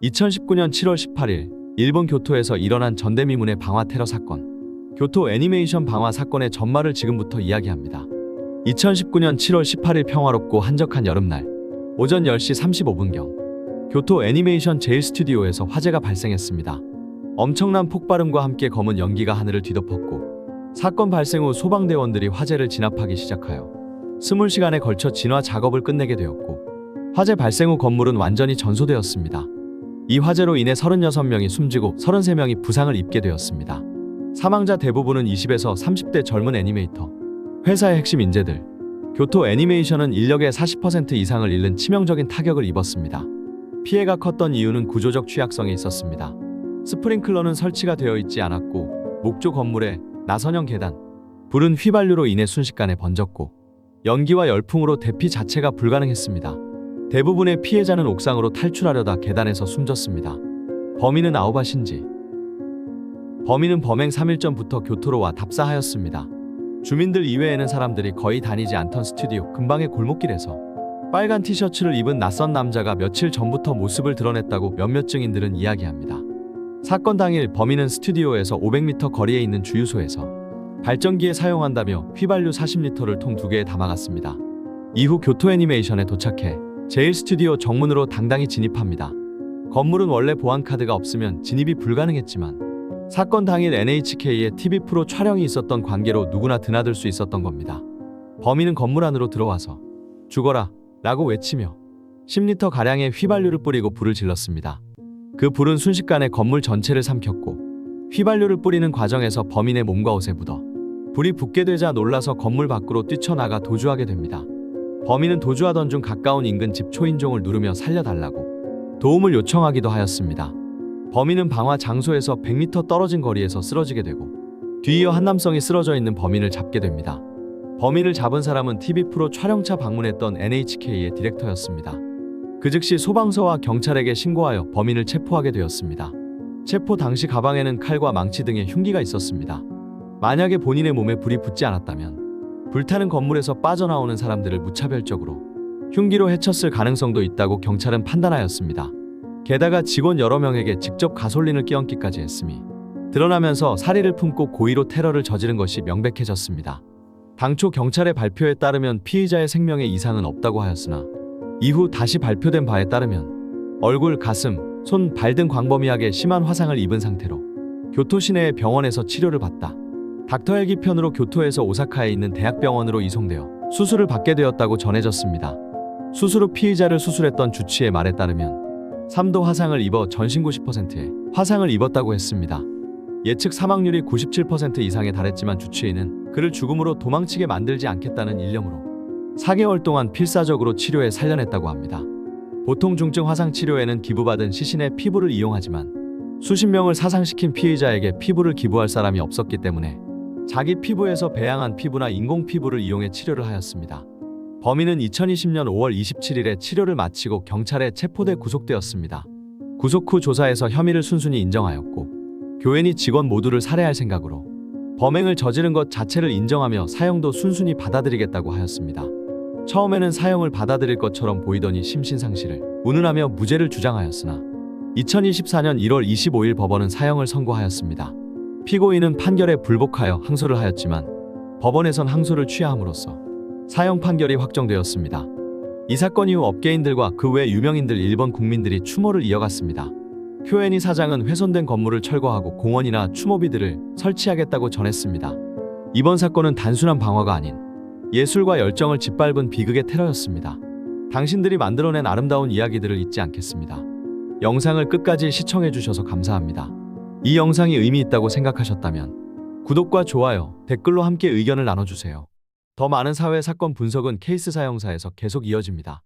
2019년 7월 18일 일본 교토에서 일어난 전대미문의 방화 테러 사건. 교토 애니메이션 방화 사건의 전말을 지금부터 이야기합니다. 2019년 7월 18일 평화롭고 한적한 여름날 오전 10시 35분경 교토 애니메이션 제1스튜디오에서 화재가 발생했습니다. 엄청난 폭발음과 함께 검은 연기가 하늘을 뒤덮었고 사건 발생 후 소방대원들이 화재를 진압하기 시작하여 20시간에 걸쳐 진화 작업을 끝내게 되었고 화재 발생 후 건물은 완전히 전소되었습니다. 이 화재로 인해 36명이 숨지고 33명이 부상을 입게 되었습니다. 사망자 대부분은 20에서 30대 젊은 애니메이터, 회사의 핵심 인재들. 교토 애니메이션은 인력의 40% 이상을 잃는 치명적인 타격을 입었습니다. 피해가 컸던 이유는 구조적 취약성이 있었습니다. 스프링클러는 설치가 되어 있지 않았고 목조 건물에 나선형 계단, 불은 휘발유로 인해 순식간에 번졌고 연기와 열풍으로 대피 자체가 불가능했습니다. 대부분의 피해자는 옥상으로 탈출하려다 계단에서 숨졌습니다. 범인은 아오바 신지. 범인은 범행 3일 전부터 교토로 와 답사하였습니다. 주민들 이외에는 사람들이 거의 다니지 않던 스튜디오 근방의 골목길에서 빨간 티셔츠를 입은 낯선 남자가 며칠 전부터 모습을 드러냈다고 몇몇 증인들은 이야기합니다. 사건 당일 범인은 스튜디오에서 500m 거리에 있는 주유소에서 발전기에 사용한다며 휘발유 40리터를 통 2개에 담아갔습니다. 이후 교토 애니메이션에 도착해 제1스튜디오 정문으로 당당히 진입합니다. 건물은 원래 보안카드가 없으면 진입이 불가능했지만 사건 당일 NHK의 TV 프로 촬영이 있었던 관계로 누구나 드나들 수 있었던 겁니다. 범인은 건물 안으로 들어와서 죽어라 라고 외치며 10리터 가량의 휘발유를 뿌리고 불을 질렀습니다. 그 불은 순식간에 건물 전체를 삼켰고 휘발유를 뿌리는 과정에서 범인의 몸과 옷에 묻어 불이 붙게 되자 놀라서 건물 밖으로 뛰쳐나가 도주하게 됩니다. 범인은 도주하던 중 가까운 인근 집 초인종을 누르며 살려달라고 도움을 요청하기도 하였습니다. 범인은 방화 장소에서 100m 떨어진 거리에서 쓰러지게 되고 뒤이어 한 남성이 쓰러져 있는 범인을 잡게 됩니다. 범인을 잡은 사람은 TV 프로 촬영차 방문했던 NHK의 디렉터였습니다. 그 즉시 소방서와 경찰에게 신고하여 범인을 체포하게 되었습니다. 체포 당시 가방에는 칼과 망치 등의 흉기가 있었습니다. 만약에 본인의 몸에 불이 붙지 않았다면 불타는 건물에서 빠져나오는 사람들을 무차별적으로 흉기로 해쳤을 가능성도 있다고 경찰은 판단하였습니다. 게다가 직원 여러 명에게 직접 가솔린을 끼얹기까지 했음이 드러나면서 사리를 품고 고의로 테러를 저지른 것이 명백해졌습니다. 당초 경찰의 발표에 따르면 피의자의 생명에 이상은 없다고 하였으나 이후 다시 발표된 바에 따르면 얼굴, 가슴, 손, 발 등 광범위하게 심한 화상을 입은 상태로 교토 시내의 병원에서 치료를 받다 닥터 헬기 편으로 교토에서 오사카에 있는 대학병원으로 이송되어 수술을 받게 되었다고 전해졌습니다. 수술 후 피의자를 수술했던 주치의 말에 따르면 3도 화상을 입어 전신 90%의 화상을 입었다고 했습니다. 예측 사망률이 97% 이상에 달했지만 주치의는 그를 죽음으로 도망치게 만들지 않겠다는 일념으로 4개월 동안 필사적으로 치료해 살려냈다고 합니다. 보통 중증 화상 치료에는 기부받은 시신의 피부를 이용하지만 수십 명을 사상시킨 피의자에게 피부를 기부할 사람이 없었기 때문에 자기 피부에서 배양한 피부나 인공 피부를 이용해 치료를 하였습니다. 범인은 2020년 5월 27일에 치료를 마치고 경찰에 체포돼 구속되었습니다. 구속 후 조사에서 혐의를 순순히 인정하였고 교회니 직원 모두를 살해할 생각으로 범행을 저지른 것 자체를 인정하며 사형도 순순히 받아들이겠다고 하였습니다. 처음에는 사형을 받아들일 것처럼 보이더니 심신상실을 운운하며 무죄를 주장하였으나 2024년 1월 25일 법원은 사형을 선고하였습니다. 피고인은 판결에 불복하여 항소를 하였지만 법원에선 항소를 취하함으로써 사형 판결이 확정되었습니다. 이 사건 이후 업계인들과 그 외 유명인들 일본 국민들이 추모를 이어갔습니다. 쿄애니 사장은 훼손된 건물을 철거하고 공원이나 추모비들을 설치하겠다고 전했습니다. 이번 사건은 단순한 방화가 아닌 예술과 열정을 짓밟은 비극의 테러였습니다. 당신들이 만들어낸 아름다운 이야기들을 잊지 않겠습니다. 영상을 끝까지 시청해주셔서 감사합니다. 이 영상이 의미 있다고 생각하셨다면 구독과 좋아요, 댓글로 함께 의견을 나눠주세요. 더 많은 사회 사건 분석은 케이스 사형사에서 계속 이어집니다.